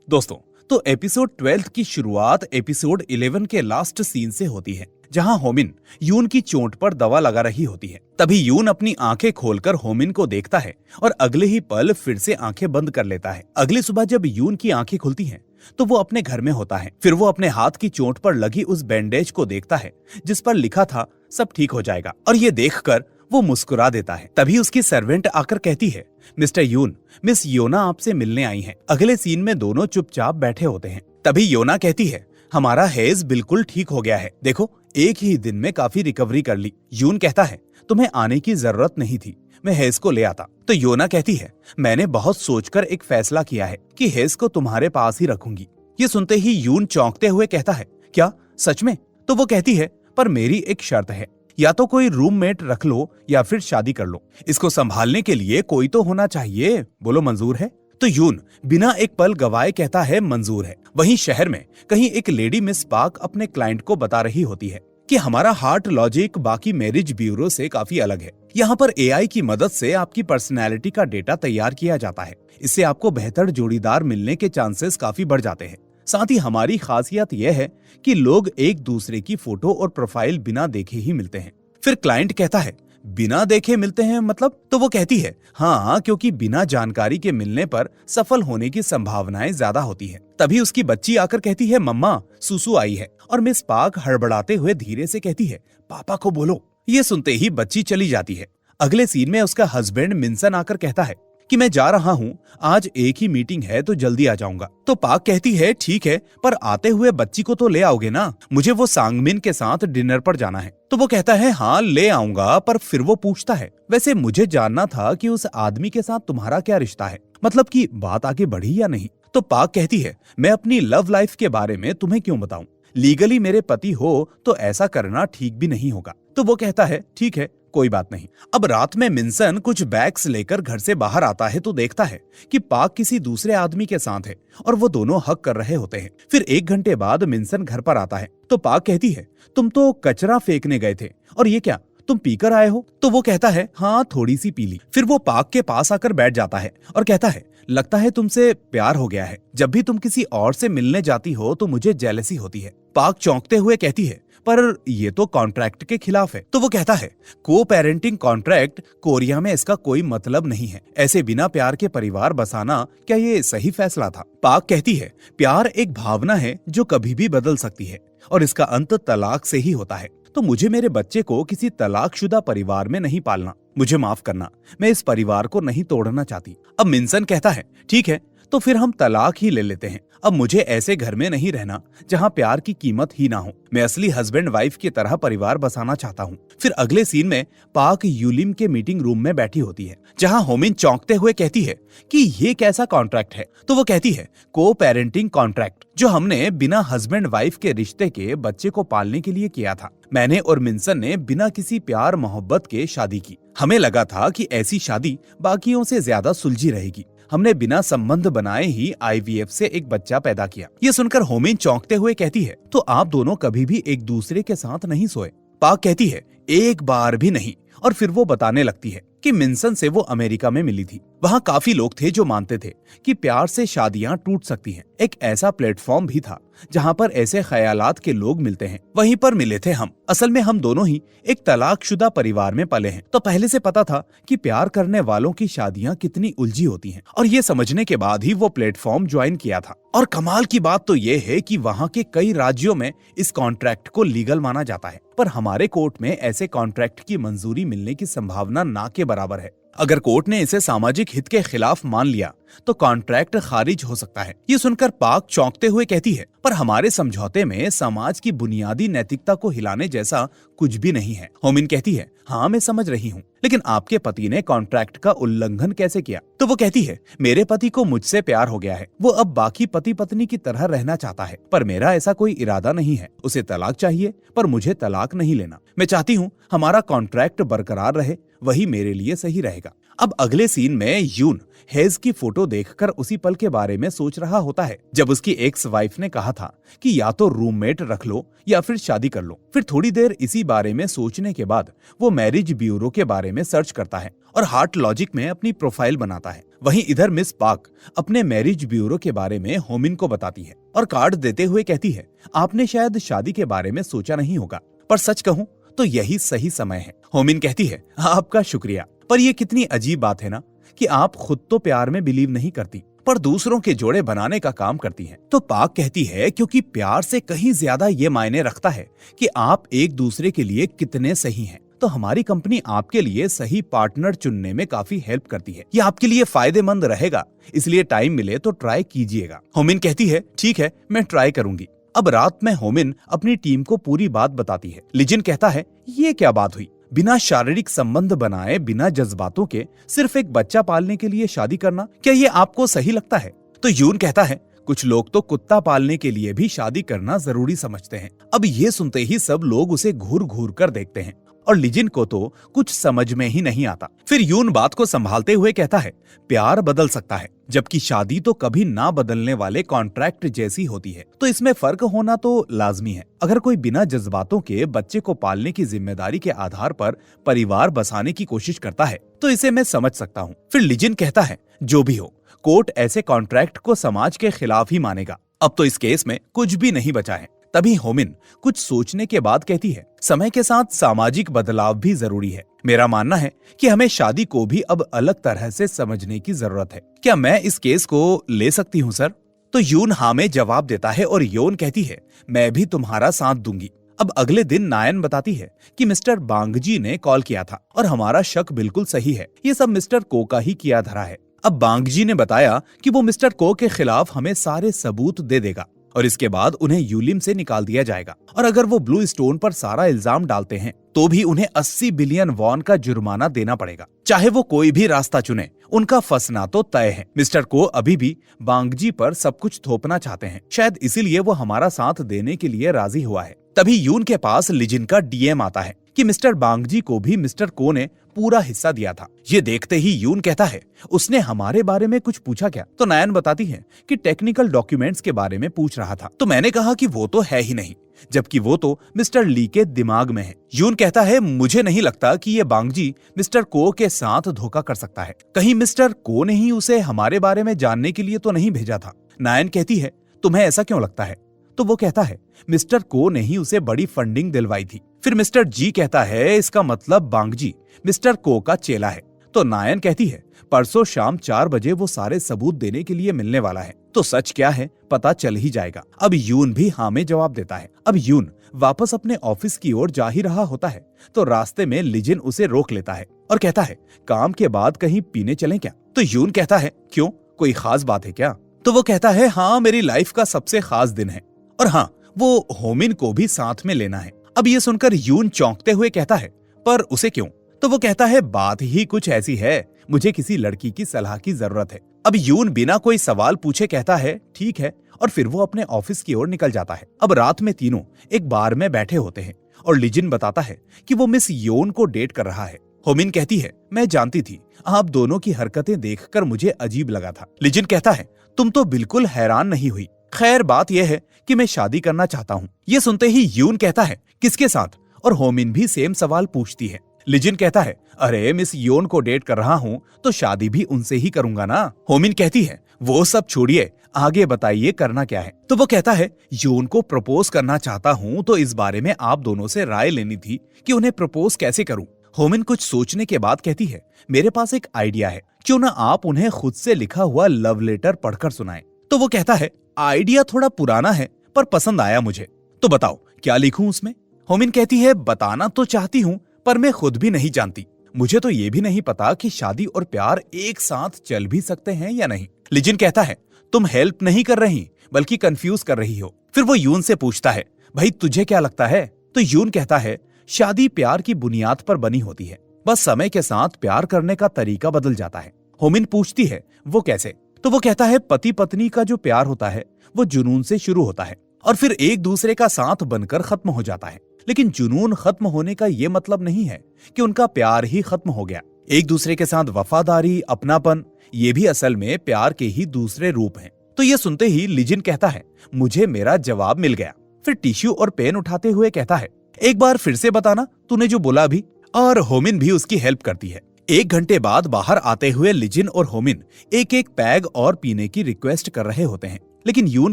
दोस्तों, तो एपिसोड 12 की शुरुआत एपिसोड 11 के लास्ट सीन से होती है, जहां होमिन यून की चोट पर दवा लगा रही होती है। तभी यून अपनी आंखें खोलकर होमिन को देखता है और अगले ही पल फिर से आंखें बंद कर लेता है। अगली सुबह जब यून की आंखें खुलती हैं, तो वो अपने घर में होता है। फिर वो अपने हाथ की चोट पर लगी उस बैंडेज को देखता है जिस पर लिखा था सब ठीक हो जाएगा, और ये देखकर वो मुस्कुरा देता है। तभी उसकी सर्वेंट आकर कहती है, मिस्टर यून, मिस योना आपसे मिलने आई हैं। अगले सीन में दोनों चुपचाप बैठे होते हैं। तभी योना कहती है, हमारा हेज बिल्कुल ठीक हो गया है, देखो एक ही दिन में काफी रिकवरी कर ली। यून कहता है, तुम्हें आने की जरूरत नहीं थी, मैं हेज को ले आता। तो योना कहती है, मैंने बहुत सोचकर एक फैसला किया है कि हेज को तुम्हारे पास ही रखूंगी। ये सुनते ही यून चौंकते हुए कहता है, क्या सच में? तो वो कहती है, पर मेरी एक शर्त है, या तो कोई रूममेट रख लो या फिर शादी कर लो। इसको संभालने के लिए कोई तो होना चाहिए, बोलो मंजूर है? तो यून बिना एक पल गवाए कहता है, मंजूर है। वहीं शहर में कहीं एक लेडी मिस पार्क अपने क्लाइंट को बता रही होती है कि हमारा हार्ट लॉजिक बाकी मैरिज ब्यूरो से काफी अलग है। यहाँ पर एआई की मदद से आपकी पर्सनैलिटी का डेटा तैयार किया जाता है। इससे आपको बेहतर जोड़ीदार मिलने के चांसेस काफी बढ़ जाते हैं। साथ ही हमारी खासियत यह है कि लोग एक दूसरे की फोटो और प्रोफाइल बिना देखे ही मिलते हैं। फिर क्लाइंट कहता है, बिना देखे मिलते हैं मतलब? तो वो कहती है, हाँ, क्योंकि बिना जानकारी के मिलने पर सफल होने की संभावनाएं ज्यादा होती है। तभी उसकी बच्ची आकर कहती है, मम्मा सुसु आई है। और मिस पार्क हड़बड़ाते हुए धीरे से कहती है, पापा को बोलो। ये सुनते ही बच्ची चली जाती है। अगले सीन में उसका हस्बैंड मिन्सन आकर कहता है कि मैं जा रहा हूँ, आज एक ही मीटिंग है तो जल्दी आ जाऊंगा। तो पाक कहती है, ठीक है, पर आते हुए बच्ची को तो ले आओगे ना, मुझे वो सांगमिन के साथ डिनर पर जाना है। तो वो कहता है, हाँ ले आऊंगा। पर फिर वो पूछता है, वैसे मुझे जानना था कि उस आदमी के साथ तुम्हारा क्या रिश्ता है, मतलब कि बात आगे बढ़ी या नहीं? तो पाक कहती है, मैं अपनी लव लाइफ के बारे में तुम्हें क्यों बताऊं, लीगली मेरे पति हो तो ऐसा करना ठीक भी नहीं होगा। तो वो कहता है, ठीक है, कोई बात नहीं। अब रात में मिन्सन कुछ बैग्स लेकर घर से बाहर आता है तो देखता है कि पाक किसी दूसरे आदमी के साथ है और वो दोनों हक कर रहे होते हैं। फिर 1 घंटे बाद मिन्सन घर पर आता है तो पाक कहती है, तुम तो कचरा फेंकने गए थे, और ये क्या तुम पीकर आए हो? तो वो कहता है, हाँ थोड़ी सी पी ली। फिर वो पाक के पास आकर बैठ जाता है और कहता है, लगता है तुमसे प्यार हो गया है, जब भी तुम किसी और से मिलने जाती हो तो मुझे जेलसी होती है। पाक चौंकते हुए कहती है, पर ये तो कॉन्ट्रैक्ट के खिलाफ है। तो वो कहता है, को पेरेंटिंग कॉन्ट्रैक्ट, कोरिया में इसका कोई मतलब नहीं है। ऐसे बिना प्यार के परिवार बसाना क्या ये सही फैसला था? पाक कहती है, प्यार एक भावना है जो कभी भी बदल सकती है और इसका अंत तलाक से ही होता है। तो मुझे मेरे बच्चे को किसी तलाकशुदा परिवार में नहीं पालना, मुझे माफ करना, मैं इस परिवार को नहीं तोड़ना चाहती। अब मिन्सन कहता है, ठीक है, तो फिर हम तलाक ही ले लेते हैं। अब मुझे ऐसे घर में नहीं रहना जहां प्यार की कीमत ही ना हो। मैं असली हस्बैंड वाइफ की तरह परिवार बसाना चाहता हूं। फिर अगले सीन में पाक यूलिम के मीटिंग रूम में बैठी होती है, जहां होमिन चौंकते हुए कहती है कि ये कैसा कॉन्ट्रैक्ट है? तो वो कहती है, को पेरेंटिंग कॉन्ट्रैक्ट, जो हमने बिना हस्बैंड वाइफ के रिश्ते के बच्चे को पालने के लिए किया था। मैंने और मिन्सन ने बिना किसी प्यार मोहब्बत के शादी की। हमें लगा था कि ऐसी शादी बाकियों से ज्यादा सुलझी रहेगी। हमने बिना संबंध बनाए ही आईवीएफ से एक बच्चा पैदा किया। ये सुनकर होमिन चौंकते हुए कहती है, तो आप दोनों कभी भी एक दूसरे के साथ नहीं सोए? पाक कहती है, एक बार भी नहीं। और फिर वो बताने लगती है कि मिन्सन से वो अमेरिका में मिली थी। वहाँ काफी लोग थे जो मानते थे कि प्यार से शादियां टूट सकती हैं। एक ऐसा प्लेटफॉर्म भी था जहाँ पर ऐसे ख्यालात के लोग मिलते हैं। वहीं पर मिले थे हम। असल में हम दोनों ही एक तलाकशुदा परिवार में पले हैं, तो पहले से पता था कि प्यार करने वालों की शादियां कितनी उलझी होती हैं। और ये समझने के बाद ही वो प्लेटफॉर्म ज्वाइन किया था। और कमाल की बात तो ये है कि वहाँ के कई राज्यों में इस कॉन्ट्रैक्ट को लीगल माना जाता है, पर हमारे कोर्ट में ऐसे कॉन्ट्रैक्ट की मंजूरी मिलने की संभावना ना के बराबर है। अगर कोर्ट ने इसे सामाजिक हित के खिलाफ मान लिया तो कॉन्ट्रैक्ट खारिज हो सकता है। ये सुनकर पाक चौंकते हुए कहती है, पर हमारे समझौते में समाज की बुनियादी नैतिकता को हिलाने जैसा कुछ भी नहीं है। होमिन कहती है, हाँ मैं समझ रही हूँ, लेकिन आपके पति ने कॉन्ट्रैक्ट का उल्लंघन कैसे किया? तो वो कहती है, मेरे पति को मुझसे प्यार हो गया है, वो अब बाकी पति पत्नी की तरह रहना चाहता है, पर मेरा ऐसा कोई इरादा नहीं है। उसे तलाक चाहिए, पर मुझे तलाक नहीं लेना। मैं चाहती हूँ हमारा कॉन्ट्रैक्ट बरकरार रहे, वही मेरे लिए सही रहेगा। अब अगले सीन में यून हेज की फोटो देखकर उसी पल के बारे में सोच रहा होता है जब उसकी एक्स वाइफ ने कहा था कि या तो रूममेट रख लो या फिर शादी कर लो। फिर थोड़ी देर इसी बारे में सोचने के बाद वो मैरिज ब्यूरो के बारे में सर्च करता है और हार्ट लॉजिक में अपनी प्रोफाइल बनाता है। वहीं इधर मिस पार्क अपने मैरिज ब्यूरो के बारे में होमिन को बताती है और कार्ड देते हुए कहती है, आपने शायद शादी के बारे में सोचा नहीं होगा, पर सच कहूं तो यही सही समय है। होमिन कहती है, आपका शुक्रिया, पर ये कितनी अजीब बात है ना कि आप खुद तो प्यार में बिलीव नहीं करती पर दूसरों के जोड़े बनाने का काम करती हैं। तो पाक कहती है, क्योंकि प्यार से कहीं ज्यादा ये मायने रखता है कि आप एक दूसरे के लिए कितने सही हैं। तो हमारी कंपनी आपके लिए सही पार्टनर चुनने में काफी हेल्प करती है। ये आपके लिए फायदेमंद रहेगा, इसलिए टाइम मिले तो ट्राई कीजिएगा। होमिन कहती है, ठीक है, मैं ट्राई करूंगी। अब रात में होमिन अपनी टीम को पूरी बात बताती है। लिजिन कहता है, ये क्या बात हुई? बिना शारीरिक संबंध बनाए, बिना जज्बातों के सिर्फ एक बच्चा पालने के लिए शादी करना, क्या ये आपको सही लगता है? तो यून कहता है, कुछ लोग तो कुत्ता पालने के लिए भी शादी करना जरूरी समझते हैं। अब ये सुनते ही सब लोग उसे घूर घूर कर देखते हैं और लिजिन को तो कुछ समझ में ही नहीं आता। फिर यून बात को संभालते हुए कहता है, प्यार बदल सकता है, जबकि शादी तो कभी ना बदलने वाले कॉन्ट्रैक्ट जैसी होती है। तो इसमें फर्क होना तो लाजमी है। अगर कोई बिना जज्बातों के बच्चे को पालने की जिम्मेदारी के आधार पर परिवार बसाने की कोशिश करता है तो इसे मैं समझ सकता हूँ। फिर लिजिन कहता है, जो भी हो, कोर्ट ऐसे कॉन्ट्रैक्ट को समाज के खिलाफ ही मानेगा। अब तो इस केस में कुछ भी नहीं बचा है। तभी होमिन कुछ सोचने के बाद कहती है, समय के साथ सामाजिक बदलाव भी जरूरी है। मेरा मानना है कि हमें शादी को भी अब अलग तरह से समझने की जरूरत है। क्या मैं इस केस को ले सकती हूँ सर? तो यून हाँ में जवाब देता है और योन कहती है, मैं भी तुम्हारा साथ दूंगी। अब अगले दिन नायन बताती है कि मिस्टर बांगजी ने कॉल किया था और हमारा शक बिल्कुल सही है, ये सब मिस्टर को का ही किया धरा है। अब बांगजी ने बताया कि वो मिस्टर को के खिलाफ हमें सारे सबूत दे देगा और इसके बाद उन्हें यूलिम से निकाल दिया जाएगा और अगर वो ब्लू स्टोन पर सारा इल्जाम डालते हैं तो भी उन्हें 80 बिलियन वॉन का जुर्माना देना पड़ेगा। चाहे वो कोई भी रास्ता चुने, उनका फंसना तो तय है। मिस्टर को अभी भी बांगजी पर सब कुछ थोपना चाहते हैं, शायद इसीलिए वो हमारा साथ देने के लिए राजी हुआ है। तभी यून के पास लिजिन का डीएम आता है कि मिस्टर बांगजी को भी मिस्टर को ने पूरा हिस्सा दिया था। ये देखते ही यून कहता है, उसने हमारे बारे में कुछ पूछा क्या? तो नायन बताती है कि टेक्निकल डॉक्यूमेंट्स के बारे में पूछ रहा था। तो मैंने कहा कि वो तो है ही नहीं, जबकि वो तो मिस्टर ली के दिमाग में है। यून कहता है, मुझे नहीं लगता कि ये बांगजी मिस्टर को के साथ धोखा कर सकता है। कहीं मिस्टर को ने ही उसे हमारे बारे में जानने के लिए तो नहीं भेजा था। नायन कहती है, तुम्हें ऐसा क्यों लगता है? तो वो कहता है, मिस्टर को ने ही उसे बड़ी फंडिंग दिलवाई थी। फिर मिस्टर जी कहता है, इसका मतलब बांगजी मिस्टर को का चेला है। तो नायन कहती है, परसों शाम 4 बजे वो सारे सबूत देने के लिए मिलने वाला है, तो सच क्या है पता चल ही जाएगा। अब यून भी हाँ में जवाब देता है। अब यून वापस अपने ऑफिस की ओर जा ही रहा होता है तो रास्ते में लिजिन उसे रोक लेता है और कहता है, काम के बाद कहीं पीने चलें क्या? तो यून कहता है, क्यों, कोई खास बात है क्या? तो वो कहता है, हाँ, मेरी लाइफ का सबसे खास दिन है और हाँ, वो होमिन को भी साथ में लेना है। अब ये सुनकर यून चौंकते हुए कहता है, पर उसे क्यों? तो वो कहता है, बात ही कुछ ऐसी है, मुझे किसी लड़की की सलाह की जरूरत है। अब यून बिना कोई सवाल पूछे कहता है, ठीक है, और फिर वो अपने ऑफिस की ओर निकल जाता है। अब रात में तीनों एक बार में बैठे होते हैं और लिजिन बताता है कि वो मिस योन को डेट कर रहा है। होमिन कहती है, मैं जानती थी, आप दोनों की हरकतें देखकर मुझे अजीब लगा था। लिजिन कहता है, तुम तो बिल्कुल हैरान नहीं हुई। खैर, बात यह है कि मैं शादी करना चाहता हूँ। ये सुनते ही यून कहता है, किसके साथ? और होमिन भी सेम सवाल पूछती है। लिजिन कहता है, अरे मिस योन को डेट कर रहा हूँ तो शादी भी उनसे ही करूंगा ना। होमिन कहती है, वो सब छोड़िए, आगे बताइए करना क्या है? तो वो कहता है, योन को प्रपोज करना चाहता हूँ, तो इस बारे में आप दोनों से राय लेनी थी कि उन्हें प्रपोज कैसे करूँ। होमिन कुछ सोचने के बाद कहती है, मेरे पास एक आइडिया है, क्यों ना आप उन्हें खुद से लिखा हुआ लव लेटर पढ़कर सुनाएं। तो वो कहता है, आइडिया थोड़ा पुराना है पर पसंद आया मुझे, तो बताओ क्या लिखूं उसमें? होमिन कहती है, बताना तो चाहती हूँ पर मैं खुद भी नहीं जानती। मुझे तो ये भी नहीं पता कि शादी और प्यार एक साथ चल भी सकते हैं या नहीं। लिजिन कहता है, तुम हेल्प नहीं कर रही बल्कि कंफ्यूज कर रही हो। फिर वो यून से पूछता है, भाई तुझे क्या लगता है? तो यून कहता है, शादी प्यार की बुनियाद पर बनी होती है, बस समय के साथ प्यार करने का तरीका बदल जाता है। होमिन पूछती है, वो कैसे? तो वो कहता है, पति पत्नी का जो प्यार होता है वो जुनून से शुरू होता है और फिर एक दूसरे का साथ बनकर खत्म हो जाता है, लेकिन जुनून खत्म होने का ये मतलब नहीं है कि उनका प्यार ही खत्म हो गया। एक दूसरे के साथ वफादारी, अपनापन, ये भी असल में प्यार के ही दूसरे रूप हैं। तो ये सुनते ही लिजिन कहता है, मुझे मेरा जवाब मिल गया। फिर टिश्यू और पेन उठाते हुए कहता है, एक बार फिर से बताना तूने जो बोला अभी। और होमिन भी उसकी हेल्प करती है। 1 घंटे बाद बाहर आते हुए लिजिन और होमिन एक एक पैग और पीने की रिक्वेस्ट कर रहे होते हैं, लेकिन यून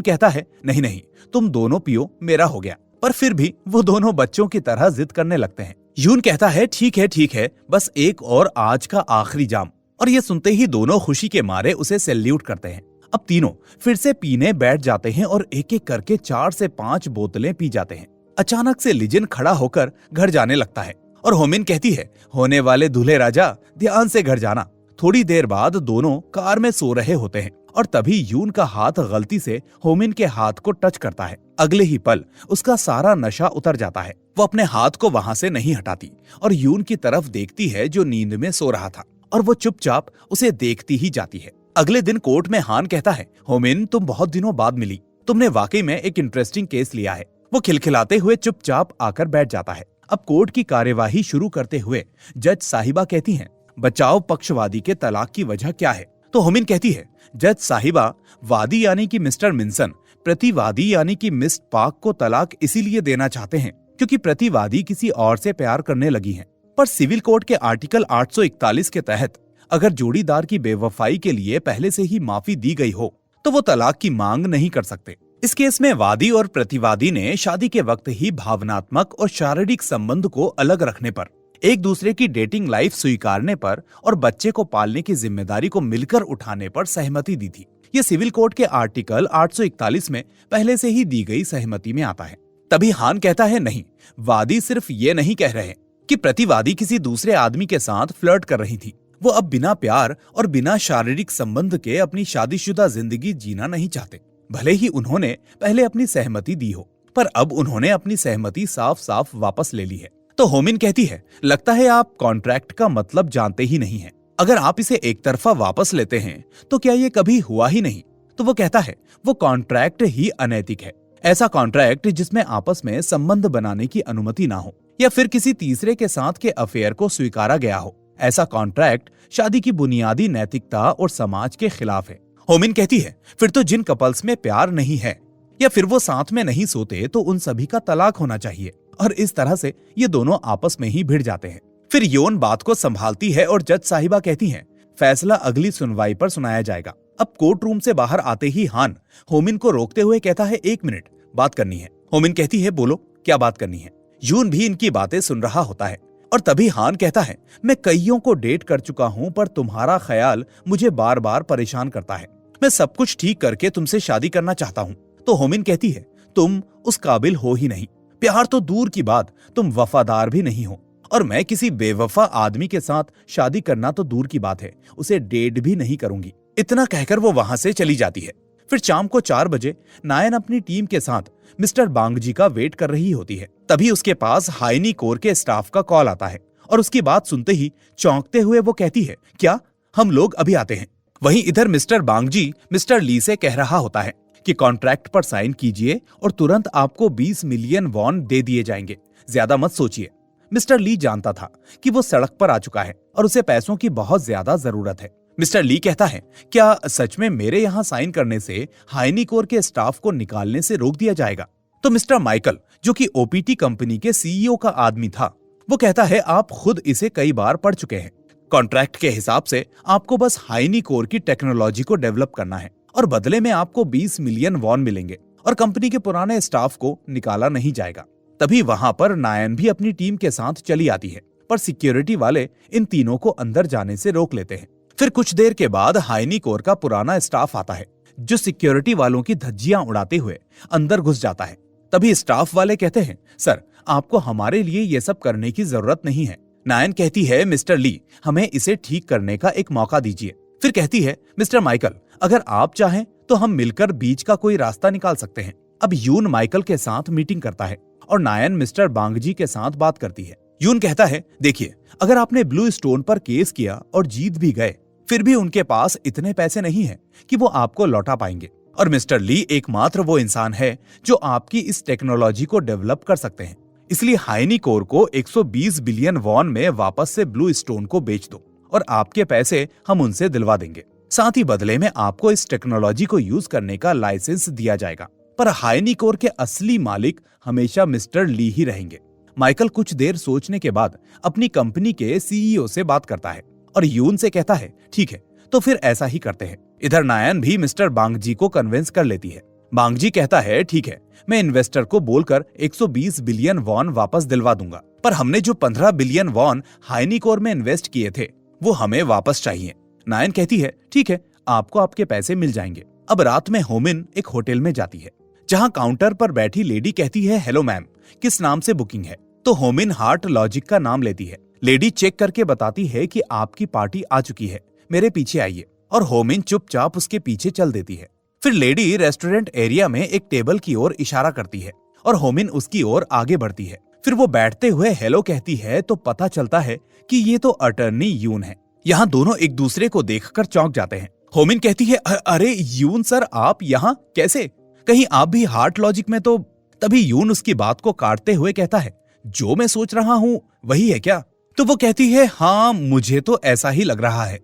कहता है, नहीं नहीं, तुम दोनों पियो, मेरा हो गया। पर फिर भी वो दोनों बच्चों की तरह जिद करने लगते हैं। यून कहता है, ठीक है, बस एक और आज का आखिरी जाम। और ये सुनते ही दोनों खुशी के मारे उसे सैल्यूट करते हैं। अब तीनों फिर से पीने बैठ जाते हैं और एक एक करके 4 से 5 बोतलें पी जाते हैं। अचानक से लिजिन खड़ा होकर घर जाने लगता है और होमिन कहती है, होने वाले दूल्हे राजा, ध्यान से घर जाना। थोड़ी देर बाद दोनों कार में सो रहे होते हैं और तभी यून का हाथ गलती से होमिन के हाथ को टच करता है। अगले ही पल उसका सारा नशा उतर जाता है। वो अपने हाथ को वहां से नहीं हटाती और यून की तरफ देखती है जो नींद में सो रहा था, और वो चुपचाप उसे देखती ही जाती है। अगले दिन कोर्ट में हान कहता है, होमिन, तुम बहुत दिनों बाद मिली, तुमने वाकई में एक इंटरेस्टिंग केस लिया है। वो खिलखिलाते हुए चुपचाप आकर बैठ जाता है। अब कोर्ट की कार्यवाही शुरू करते हुए जज साहिबा कहती हैं, बचाव पक्षवादी के तलाक की वजह क्या है? तो होमिन कहती है, जज साहिबा, वादी यानी कि मिस्टर मिन्सन प्रतिवादी यानी कि मिस पार्क को तलाक इसीलिए देना चाहते हैं क्योंकि प्रतिवादी किसी और से प्यार करने लगी हैं। पर सिविल कोड के आर्टिकल 841 के तहत अगर जोड़ीदार की बेवफाई के लिए पहले से ही माफी दी गई हो तो वो तलाक की मांग नहीं कर सकते। इस केस में वादी और प्रतिवादी ने शादी के वक्त ही भावनात्मक और शारीरिक संबंध को अलग रखने पर, एक दूसरे की डेटिंग लाइफ स्वीकारने पर और बच्चे को पालने की जिम्मेदारी को मिलकर उठाने पर सहमति दी थी। ये सिविल कोड के आर्टिकल 841 में पहले से ही दी गई सहमति में आता है। तभी हान कहता है, नहीं, वादी सिर्फ ये नहीं कह रहे कि प्रतिवादी किसी दूसरे आदमी के साथ फ्लर्ट कर रही थी। वो अब बिना प्यार और बिना शारीरिक संबंध के अपनी शादीशुदा जिंदगी जीना नहीं चाहते। भले ही उन्होंने पहले अपनी सहमति दी हो, पर अब उन्होंने अपनी सहमति साफ साफ वापस ले ली है। तो होमिन कहती है, लगता है आप कॉन्ट्रैक्ट का मतलब जानते ही नहीं हैं। अगर आप इसे एक तरफा वापस लेते हैं तो क्या ये कभी हुआ ही नहीं? तो वो कहता है, वो कॉन्ट्रैक्ट ही अनैतिक है। ऐसा कॉन्ट्रैक्ट जिसमें आपस में संबंध बनाने की अनुमति ना हो या फिर किसी तीसरे के साथ के अफेयर को स्वीकारा गया हो, ऐसा कॉन्ट्रैक्ट शादी की बुनियादी नैतिकता और समाज के खिलाफ है। होमिन कहती है, फिर तो जिन कपल्स में प्यार नहीं है या फिर वो साथ में नहीं सोते तो उन सभी का तलाक होना चाहिए। और इस तरह से ये दोनों आपस में ही भिड़ जाते हैं। फिर योन बात को संभालती है और जज साहिबा कहती हैं, फैसला अगली सुनवाई पर सुनाया जाएगा। अब कोर्ट रूम से बाहर आते ही हान होमिन को रोकते हुए कहता है, 1 मिनट, बात करनी है। होमिन कहती है, बोलो, क्या बात करनी है? यून भी इनकी बातें सुन रहा होता है और तभी हान कहता है, मैं कईयों को डेट कर चुका हूं पर तुम्हारा ख्याल मुझे बार बार परेशान करता है। मैं सब कुछ ठीक करके तुमसे शादी करना चाहता हूं। तो होमिन कहती है, तुम उस काबिल हो ही नहीं। प्यार तो दूर की बात, तुम वफादार भी नहीं हो। और मैं किसी बेवफा आदमी के साथ शादी करना तो दूर की बात है, उसे डेट भी नहीं करूंगी। इतना कहकर वो वहां से चली जाती है। फिर शाम को 4 बजे नायन अपनी टीम के साथ मिस्टर बांगजी का वेट कर रही होती है। तभी उसके पास हाइनी कोर के स्टाफ का कॉल आता है और उसकी बात सुनते ही चौंकते हुए वो कहती है, क्या? हम लोग अभी आते हैं। वहीं इधर मिस्टर बांगजी मिस्टर ली से कह रहा होता है कि कॉन्ट्रैक्ट पर साइन कीजिए और तुरंत आपको 20 मिलियन वॉन दे दिए जाएंगे, ज्यादा मत सोचिए। मिस्टर ली जानता था कि वो सड़क पर आ चुका है और उसे पैसों की बहुत ज्यादा जरूरत है। मिस्टर ली कहता है, क्या सच में मेरे यहाँ साइन करने से हाइनी कोर के स्टाफ को निकालने से रोक दिया जाएगा? तो मिस्टर माइकल, जो कि ओपीटी कंपनी के सीईओ का आदमी था, वो कहता है, आप खुद इसे कई बार पढ़ चुके हैं। कॉन्ट्रैक्ट के हिसाब से आपको बस हाइनी कोर की टेक्नोलॉजी को डेवलप करना है और बदले में आपको 20 मिलियन वॉन मिलेंगे और कंपनी के पुराने स्टाफ को निकाला नहीं जाएगा। तभी वहां पर नायन भी अपनी टीम के साथ चली आती है, पर सिक्योरिटी वाले इन तीनों को अंदर जाने से रोक लेते हैं। फिर कुछ देर के बाद हाइनी कोर का पुराना स्टाफ आता है, जो सिक्योरिटी वालों की धज्जियां उड़ाते हुए अंदर घुस जाता है। तभी स्टाफ वाले कहते हैं, सर, आपको हमारे लिए ये सब करने की जरूरत नहीं है। नायन कहती है, मिस्टर ली, हमें इसे ठीक करने का एक मौका दीजिए। फिर कहती है, मिस्टर माइकल, अगर आप चाहें तो हम मिलकर बीच का कोई रास्ता निकाल सकते हैं। अब यून माइकल के साथ मीटिंग करता है और नायन मिस्टर बांगजी के साथ बात करती है। यून कहता है, देखिए, अगर आपने ब्लू स्टोन पर केस किया और जीत भी गए, फिर भी उनके पास इतने पैसे नहीं है कि वो आपको लौटा पाएंगे। और मिस्टर ली एकमात्र वो इंसान है जो आपकी इस टेक्नोलॉजी को डेवलप कर सकते हैं। इसलिए हाइनी कोर को 120 बिलियन वॉन में वापस से ब्लू स्टोन को बेच दो और आपके पैसे हम उनसे दिलवा देंगे। साथ ही बदले में आपको इस टेक्नोलॉजी को यूज करने का लाइसेंस दिया जाएगा। पर हाइनी कोर के असली मालिक हमेशा मिस्टर ली ही रहेंगे। माइकल कुछ देर सोचने के बाद अपनी कंपनी के सीईओ से बात करता है और यून से कहता है, ठीक है तो फिर ऐसा ही करते हैं। इधर नायन भी मिस्टर बांगजी को कन्विंस कर लेती है। बांगजी कहता है, ठीक है मैं इन्वेस्टर को बोलकर 120 बिलियन वॉन वापस दिलवा दूंगा, पर हमने जो 15 बिलियन वॉन हाइनी कोर में इन्वेस्ट किए थे वो हमें वापस चाहिए। नायन कहती है, ठीक है आपको आपके पैसे मिल जाएंगे। अब रात में होमिन एक होटल में जाती है जहां काउंटर पर बैठी लेडी कहती है, हेलो मैम किस नाम से बुकिंग है? तो होमिन हार्ट लॉजिक का नाम लेती है। लेडी चेक करके बताती है कि आपकी पार्टी आ चुकी है, मेरे पीछे आइए। और होमिन चुपचाप उसके पीछे चल देती है। फिर लेडी रेस्टोरेंट एरिया में एक टेबल की ओर इशारा करती है और होमिन उसकी ओर आगे बढ़ती है। फिर वो बैठते हुए हेलो कहती है तो पता चलता है कि ये तो अटर्नी यून है। यहाँ दोनों एक दूसरे को देखकर चौंक जाते हैं। होमिन कहती है, अरे यून सर आप यहाँ कैसे? कहीं आप भी हार्ट लॉजिक में तो? तभी यून उसकी बात को काटते हुए कहता है, जो मैं सोच रहा हूँ वही है क्या? तो वो कहती है, हाँ मुझे तो ऐसा ही लग रहा है।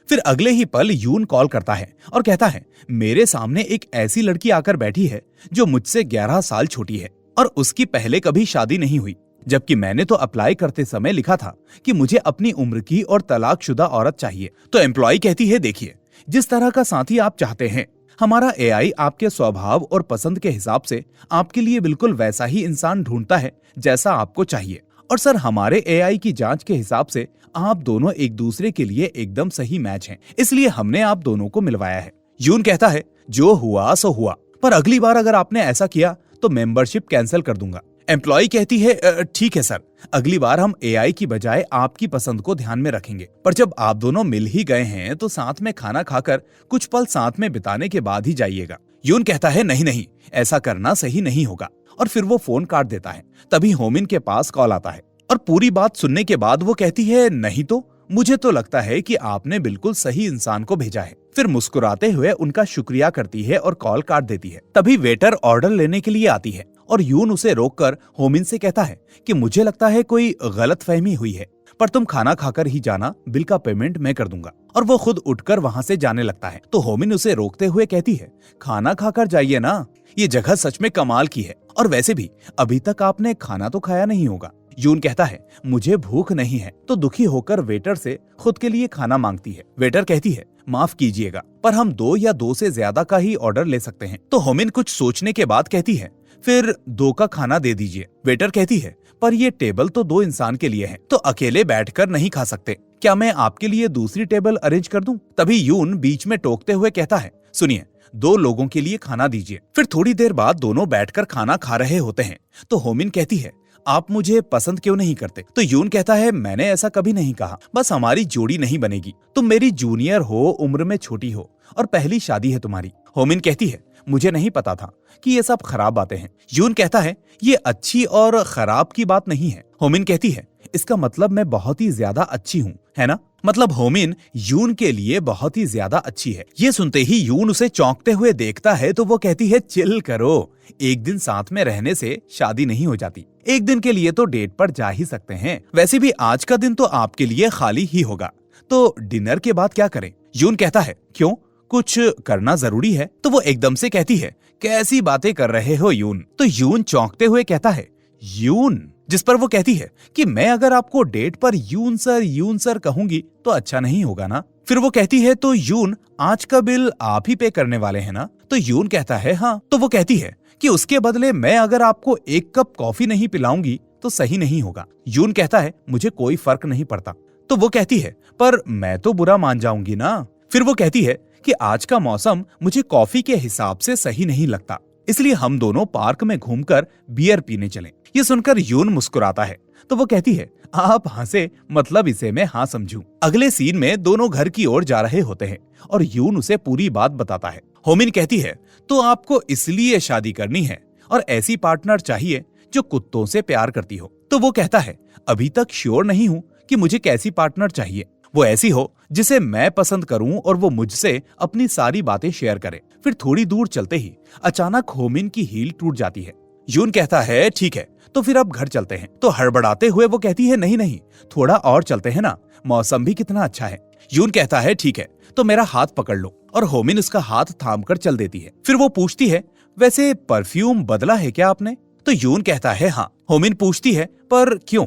फिर अगले ही पल यून कॉल करता है और कहता है, मेरे सामने एक ऐसी लड़की आकर बैठी है जो मुझसे 11 साल छोटी है और उसकी पहले कभी शादी नहीं हुई, जबकि मैंने तो अप्लाई करते समय लिखा था कि मुझे अपनी उम्र की और तलाकशुदा औरत चाहिए। तो एम्प्लॉय कहती है, देखिए जिस तरह का साथी आप चाहते हैं हमारा एआई आपके स्वभाव और पसंद के हिसाब से आपके लिए बिल्कुल वैसा ही इंसान ढूंढता है जैसा आपको चाहिए। और सर हमारे एआई की जांच के हिसाब से आप दोनों एक दूसरे के लिए एकदम सही मैच हैं, इसलिए हमने आप दोनों को मिलवाया है। यून कहता है, जो हुआ सो हुआ, पर अगली बार अगर आपने ऐसा किया तो मेंबरशिप कैंसिल कर दूंगा। एम्प्लॉय कहती है, ठीक है सर अगली बार हम एआई की बजाय आपकी पसंद को ध्यान में रखेंगे। पर जब आप दोनों मिल ही गए हैं तो साथ में खाना खाकर कुछ पल साथ में बिताने के बाद ही जाइएगा। यून कहता है, नहीं नहीं ऐसा करना सही नहीं होगा, और फिर वो फोन काट देता है। तभी होमिन के पास कॉल आता है और पूरी बात सुनने के बाद वो कहती है, नहीं तो मुझे तो लगता है कि आपने बिल्कुल सही इंसान को भेजा है। फिर मुस्कुराते हुए उनका शुक्रिया करती है और कॉल काट देती है। तभी वेटर ऑर्डर लेने के लिए आती है और यून उसे रोककर होमिन से कहता है कि मुझे लगता है कोई गलतफहमी हुई है, पर तुम खाना खाकर ही जाना, बिल का पेमेंट मैं कर दूंगा। और वो खुद उठकर वहां से जाने लगता है। तो होमिन उसे रोकते हुए कहती है, खाना खाकर जाइए ना, ये जगह सच में कमाल की है, और वैसे भी अभी तक आपने खाना तो खाया नहीं होगा। यून कहता है, मुझे भूख नहीं है। तो दुखी होकर वेटर से खुद के लिए खाना मांगती है। वेटर कहती है, माफ कीजिएगा पर हम 2 या 2 से ज्यादा का ही ऑर्डर ले सकते हैं। तो होमिन कुछ सोचने के बाद कहती है, फिर 2 का खाना दे दीजिए। वेटर कहती है, पर ये टेबल तो 2 इंसान के लिए है, तो अकेले बैठकर नहीं खा सकते, क्या मैं आपके लिए दूसरी टेबल अरेंज कर दूं? तभी यून बीच में टोकते हुए कहता है, सुनिए 2 लोगों के लिए खाना दीजिए। फिर थोड़ी देर बाद दोनों बैठकर खाना खा रहे होते हैं। तो होमिन कहती है, आप मुझे पसंद क्यों नहीं करते? तो यून कहता है, मैंने ऐसा कभी नहीं कहा, बस हमारी जोड़ी नहीं बनेगी। तुम मेरी जूनियर हो, उम्र में छोटी हो और पहली शादी है तुम्हारी। होमिन कहती है, मुझे नहीं पता था कि ये सब खराब बातें हैं। यून कहता है, ये अच्छी और खराब की बात नहीं है। होमिन कहती है, इसका मतलब मैं बहुत ही ज्यादा अच्छी हूँ, है ना? मतलब होमिन यून के लिए बहुत ही ज्यादा अच्छी है। ये सुनते ही यून उसे चौंकते हुए देखता है तो वो कहती है, चिल करो, एक दिन साथ में रहने से शादी नहीं हो जाती। एक दिन के लिए तो डेट पर जा ही सकते हैं। वैसे भी आज का दिन तो आपके लिए खाली ही होगा, तो डिनर के बाद क्या करें? यून कहता है, क्यों, कुछ करना जरूरी है? तो वो एकदम से कहती है, कैसी बातें कर रहे हो यून? तो यून चौंकते हुए कहता है, यून? जिस पर वो कहती है कि मैं अगर आपको डेट पर यून सर कहूंगी तो अच्छा नहीं होगा ना? फिर वो कहती है, तो यून आज का बिल आप ही पे करने वाले हैं ना? तो यून कहता है, हाँ। तो वो कहती है कि उसके बदले मैं अगर आपको 1 कप कॉफी नहीं पिलाऊंगी तो सही नहीं होगा। यून कहता है, मुझे कोई फर्क नहीं पड़ता। तो वो कहती है, पर मैं तो बुरा मान जाऊंगी ना? फिर वो कहती है कि आज का मौसम मुझे कॉफी के हिसाब से सही नहीं लगता, इसलिए हम दोनों पार्क में घूमकर बियर पीने चलें। ये सुनकर यून मुस्कुराता है। तो वो कहती है, आप हंसे मतलब इसे मैं हाँ समझूं। अगले सीन में दोनों घर की ओर जा रहे होते हैं और यून उसे पूरी बात बताता है। होमिन कहती है, तो आपको इसलिए शादी करनी है और ऐसी पार्टनर चाहिए जो कुत्तों से प्यार करती हो। तो वो कहता है, अभी तक श्योर नहीं हूँ कि मुझे कैसी पार्टनर चाहिए। वो ऐसी हो जिसे मैं पसंद करूं और वो मुझसे अपनी सारी बातें शेयर करे। फिर थोड़ी दूर चलते ही अचानक होमिन की हील टूट जाती है। यून कहता है ठीक है, तो फिर अब घर चलते हैं। तो हड़बड़ाते हुए वो कहती है नहीं नहीं, थोड़ा और चलते हैं ना, मौसम भी कितना अच्छा है। यून कहता है ठीक है, तो मेरा हाथ पकड़ लो, और होमिन उसका हाथ थामकर चल देती है। फिर वो पूछती है वैसे परफ्यूम बदला है क्या आपने? तो यून कहता है हाँ। होमिन पूछती है पर क्यों?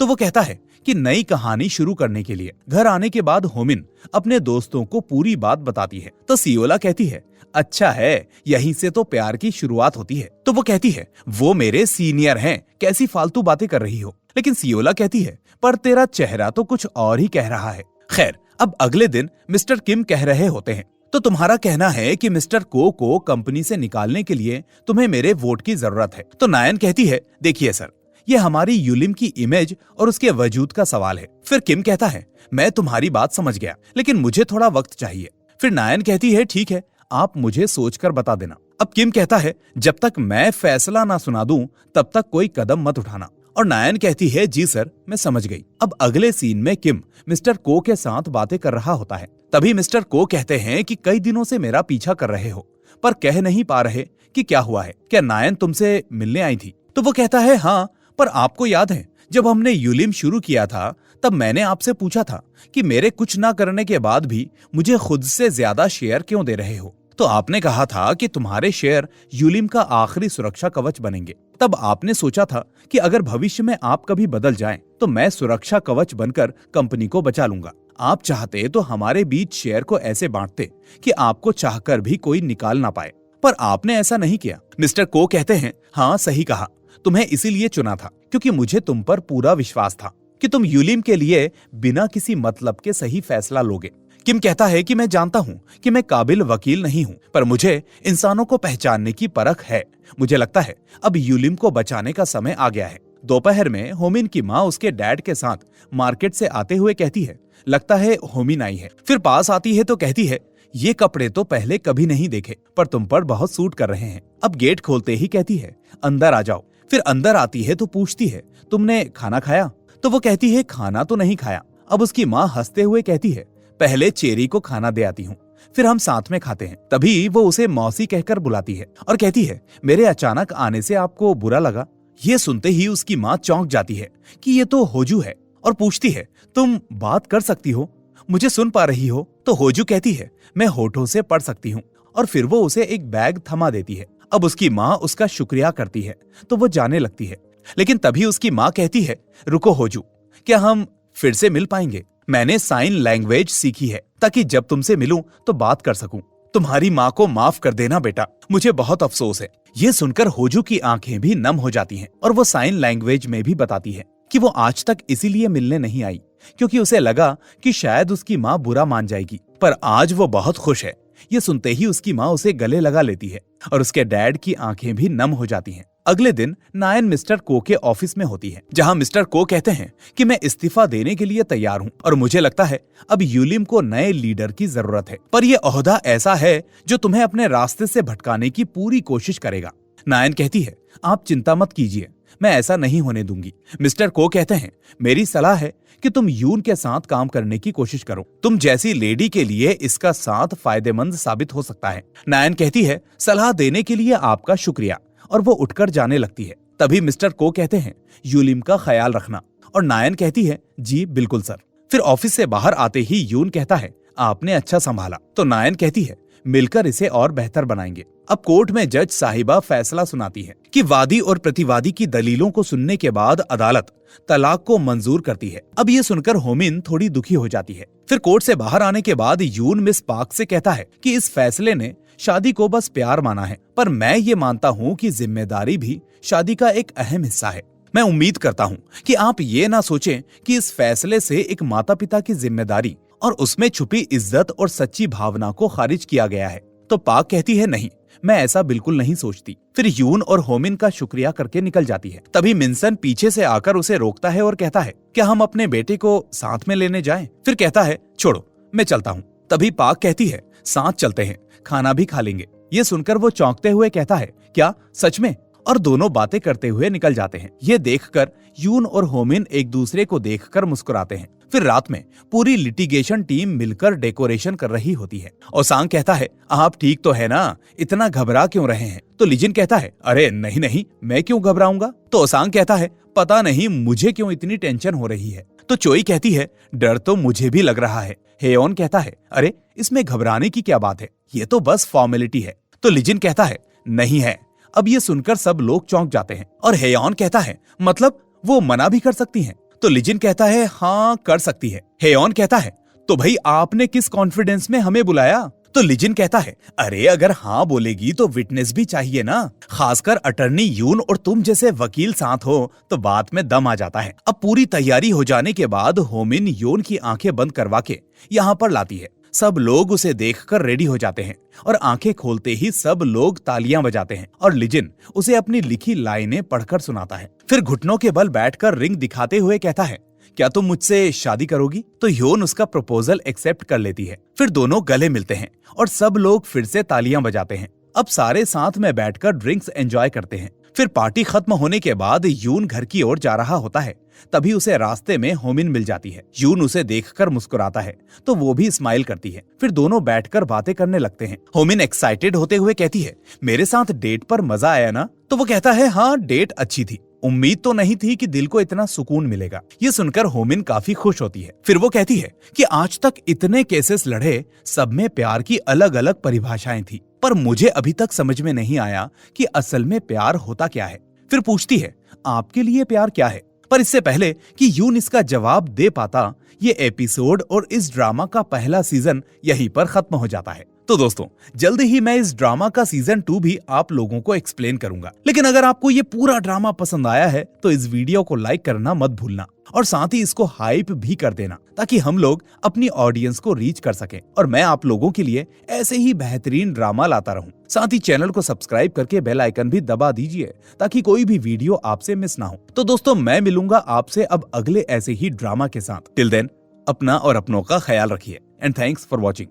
तो वो कहता है कि नई कहानी शुरू करने के लिए। घर आने के बाद होमिन अपने दोस्तों को पूरी बात बताती है। तो सियोला कहती है अच्छा है, यहीं से तो प्यार की शुरुआत होती है। तो वो कहती है वो मेरे सीनियर हैं, कैसी फालतू बातें कर रही हो। लेकिन सियोला कहती है पर तेरा चेहरा तो कुछ और ही कह रहा है। खैर, अब अगले दिन मिस्टर किम कह रहे होते हैं तो तुम्हारा कहना है कि मिस्टर को कंपनी से निकालने के लिए तुम्हें मेरे वोट की जरूरत है। तो नायन कहती है देखिए सर, ये हमारी यूलिम की इमेज और उसके वजूद का सवाल है। फिर किम कहता है मैं तुम्हारी बात समझ गया, लेकिन मुझे थोड़ा वक्त चाहिए। फिर नायन कहती है ठीक है, आप मुझे सोचकर बता देना। अब किम कहता है जब तक मैं फैसला ना सुना दूं तब तक कोई कदम मत उठाना। और नायन कहती है जी सर, मैं समझ गई। अब अगले सीन में किम मिस्टर को के साथ बातें कर रहा होता है। तभी मिस्टर को कहते हैं कि कई दिनों से मेरा पीछा कर रहे हो, पर कह नहीं पा रहे कि क्या हुआ है। क्या नायन तुमसे मिलने आई थी? तो वो कहता है हाँ, पर आपको याद है जब हमने यूलिम शुरू किया था तब मैंने आपसे पूछा था कि मेरे कुछ ना करने के बाद भी मुझे खुद से ज्यादा शेयर क्यों दे रहे हो? तो आपने कहा था कि तुम्हारे शेयर यूलिम का आखिरी सुरक्षा कवच बनेंगे। तब आपने सोचा था कि अगर भविष्य में आप कभी बदल जाएं तो मैं सुरक्षा कवच बनकर कंपनी को बचा लूंगा। आप चाहते तो हमारे बीच शेयर को ऐसे बांटते कि आपको चाहकर भी कोई निकाल ना पाए, पर आपने ऐसा नहीं किया। मिस्टर को कहते हैं हाँ सही कहा, तुम्हें इसीलिए चुना था क्योंकि मुझे तुम पर पूरा विश्वास था कि तुम यूलिम के लिए बिना किसी मतलब के सही फैसला लोगे। किम कहता है कि मैं जानता हूँ कि मैं काबिल वकील नहीं हूँ, पर मुझे इंसानों को पहचानने की परख है। मुझे लगता है अब यूलिम को बचाने का समय आ गया है। दोपहर में होमिन की माँ उसके डैड के साथ मार्केट से आते हुए कहती है लगता है होमिन आई है। फिर पास आती है तो कहती है ये कपड़े तो पहले कभी नहीं देखे, पर तुम पर बहुत सूट कर रहे हैं। अब गेट खोलते ही कहती है अंदर आ जाओ। फिर अंदर आती है तो पूछती है तुमने खाना खाया? तो वो कहती है खाना तो नहीं खाया। अब उसकी माँ हंसते हुए कहती है पहले चेरी को खाना दे आती हूँ, फिर हम साथ में खाते हैं। तभी वो उसे मौसी कहकर बुलाती है और कहती है मेरे अचानक आने से आपको बुरा लगा? ये सुनते ही उसकी माँ चौंक जाती है कि ये तो होजू है और पूछती है तुम बात कर सकती हो, मुझे सुन पा रही हो? तो होजू कहती है मैं होठों से पढ़ सकती हूँ, और फिर वो उसे एक बैग थमा देती है। अब उसकी माँ उसका शुक्रिया करती है तो वो जाने लगती है। लेकिन तभी उसकी माँ कहती है रुको होजू, क्या हम फिर से मिल पाएंगे? मैंने साइन लैंग्वेज सीखी है ताकि जब तुमसे मिलूं तो बात कर सकूं। तुम्हारी माँ को माफ कर देना बेटा, मुझे बहुत अफसोस है। ये सुनकर होजू की आंखें भी नम हो जाती हैं और वो साइन लैंग्वेज में भी बताती है कि वो आज तक इसीलिए मिलने नहीं आई क्योंकि उसे लगा कि शायद उसकी माँ बुरा मान जाएगी, पर आज वो बहुत खुश है। ये सुनते ही उसकी माँ उसे गले लगा लेती है और उसके डैड की आंखें भी नम हो जाती हैं। अगले दिन नायन मिस्टर को के ऑफिस में होती है, जहां मिस्टर को कहते हैं कि मैं इस्तीफा देने के लिए तैयार हूं और मुझे लगता है अब यूलिम को नए लीडर की जरूरत है, पर यह ओहदा ऐसा है जो तुम्हें अपने रास्ते से भटकाने की पूरी कोशिश करेगा। नायन कहती है आप चिंता मत कीजिए, मैं ऐसा नहीं होने दूंगी। मिस्टर को कहते हैं मेरी सलाह है कि तुम यून के साथ काम करने की कोशिश करो, तुम जैसी लेडी के लिए इसका साथ फायदेमंद साबित हो सकता है। नायन कहती है सलाह देने के लिए आपका शुक्रिया, और वो उठकर जाने लगती है। तभी मिस्टर को कहते हैं यूलिम का ख्याल रखना, और नायन कहती है जी बिल्कुल सर। फिर ऑफिस से बाहर आते ही यून कहता है आपने अच्छा संभाला। तो नायन कहती है मिलकर इसे और बेहतर बनाएंगे। अब कोर्ट में जज साहिबा फैसला सुनाती है कि वादी और प्रतिवादी की दलीलों को सुनने के बाद अदालत तलाक को मंजूर करती है। अब ये सुनकर होमिन थोड़ी दुखी हो जाती है। फिर कोर्ट से बाहर आने के बाद यून मिस पार्क से कहता है कि इस फैसले ने शादी को बस प्यार माना है, पर मैं ये मानता हूँ कि जिम्मेदारी भी शादी का एक अहम हिस्सा है। मैं उम्मीद करता हूँ कि आप ये ना सोचें कि इस फैसले से एक माता पिता की जिम्मेदारी और उसमें छुपी इज्जत और सच्ची भावना को खारिज किया गया है। तो पाक कहती है नहीं, मैं ऐसा बिल्कुल नहीं सोचती। फिर यून और होमिन का शुक्रिया करके निकल जाती है। तभी मिन्सन पीछे से आकर उसे रोकता है और कहता है क्या हम अपने बेटे को साथ में लेने जाएं? फिर कहता है छोड़ो, मैं चलता हूँ। तभी पाक कहती है साथ चलते हैं, खाना भी खा लेंगे। ये सुनकर वो चौंकते हुए कहता है क्या सच में? और दोनों बातें करते हुए निकल जाते हैं। ये देखकर यून और होमिन एक दूसरे को देखकर मुस्कुराते हैं। फिर रात में पूरी लिटिगेशन टीम मिलकर डेकोरेशन कर रही होती है। ओसांग कहता है, आप ठीक तो है ना, इतना घबरा क्यों रहे हैं? तो लीजिन कहता है, अरे नहीं नहीं, मैं क्यों घबराऊंगा? तो ओसांग कहता है, पता नहीं मुझे क्यों इतनी टेंशन हो रही है। तो चोई कहती है, डर तो मुझे भी लग रहा है। हेयोन कहता है, अरे इसमें घबराने की क्या बात है, ये तो बस फॉर्मेलिटी है। तो लीजिन कहता है, नहीं है। अब ये सुनकर सब लोग चौंक जाते हैं और हेयोन कहता है, मतलब वो मना भी कर सकती हैं? तो लीजिन कहता है, हाँ कर सकती है। हेयोन कहता है, तो भाई आपने किस कॉन्फिडेंस में हमें बुलाया? तो लीजिन कहता है, अरे अगर हाँ बोलेगी तो विटनेस भी चाहिए ना, खासकर अटर्नी यून और तुम जैसे वकील साथ हो तो बात में दम आ जाता है। अब पूरी तैयारी हो जाने के बाद होमिन यून की आंखें बंद करवा के यहाँ पर लाती है। सब लोग उसे देखकर रेडी हो जाते हैं और आंखें खोलते ही सब लोग तालियां बजाते हैं और लिजिन उसे अपनी लिखी लाइनें पढ़कर सुनाता है। फिर घुटनों के बल बैठकर रिंग दिखाते हुए कहता है, क्या तुम मुझसे शादी करोगी? तो ह्योन उसका प्रपोजल एक्सेप्ट कर लेती है। फिर दोनों गले मिलते हैं और सब लोग फिर से तालियां बजाते हैं। अब सारे साथ में बैठकर ड्रिंक्स एंजॉय करते हैं। फिर पार्टी खत्म होने के बाद यून घर की ओर जा रहा होता है। तभी उसे रास्ते में होमिन मिल जाती है। यून उसे देखकर मुस्कुराता है तो वो भी स्माइल करती है। फिर दोनों बैठकर बातें करने लगते हैं। होमिन एक्साइटेड होते हुए कहती है, मेरे साथ डेट पर मजा आया ना? तो वो कहता है, हाँ डेट अच्छी थी, उम्मीद तो नहीं थी कि दिल को इतना सुकून मिलेगा। ये सुनकर होमिन काफी खुश होती है। फिर वो कहती है कि आज तक इतने केसेस लड़े, सब में प्यार की अलग अलग परिभाषाएं थी, पर मुझे अभी तक समझ में नहीं आया कि असल में प्यार होता क्या है। फिर पूछती है, आपके लिए प्यार क्या है? पर इससे पहले कि यून इसका जवाब दे पाता, ये एपिसोड और इस ड्रामा का पहला सीजन यहीं पर खत्म हो जाता है। तो दोस्तों, जल्द ही मैं इस ड्रामा का सीजन 2 भी आप लोगों को एक्सप्लेन करूंगा। लेकिन अगर आपको ये पूरा ड्रामा पसंद आया है तो इस वीडियो को लाइक करना मत भूलना और साथ ही इसको हाइप भी कर देना, ताकि हम लोग अपनी ऑडियंस को रीच कर सकें और मैं आप लोगों के लिए ऐसे ही बेहतरीन ड्रामा लाता रहूं। साथ ही चैनल को सब्सक्राइब करके बेल आइकन भी दबा दीजिए ताकि कोई भी वीडियो आपसे मिस ना हो। तो दोस्तों, मैं मिलूंगा आपसे अब अगले ऐसे ही ड्रामा के साथ। टिल देन, अपना और अपनों का ख्याल रखिए एंड थैंक्स फॉर वॉचिंग।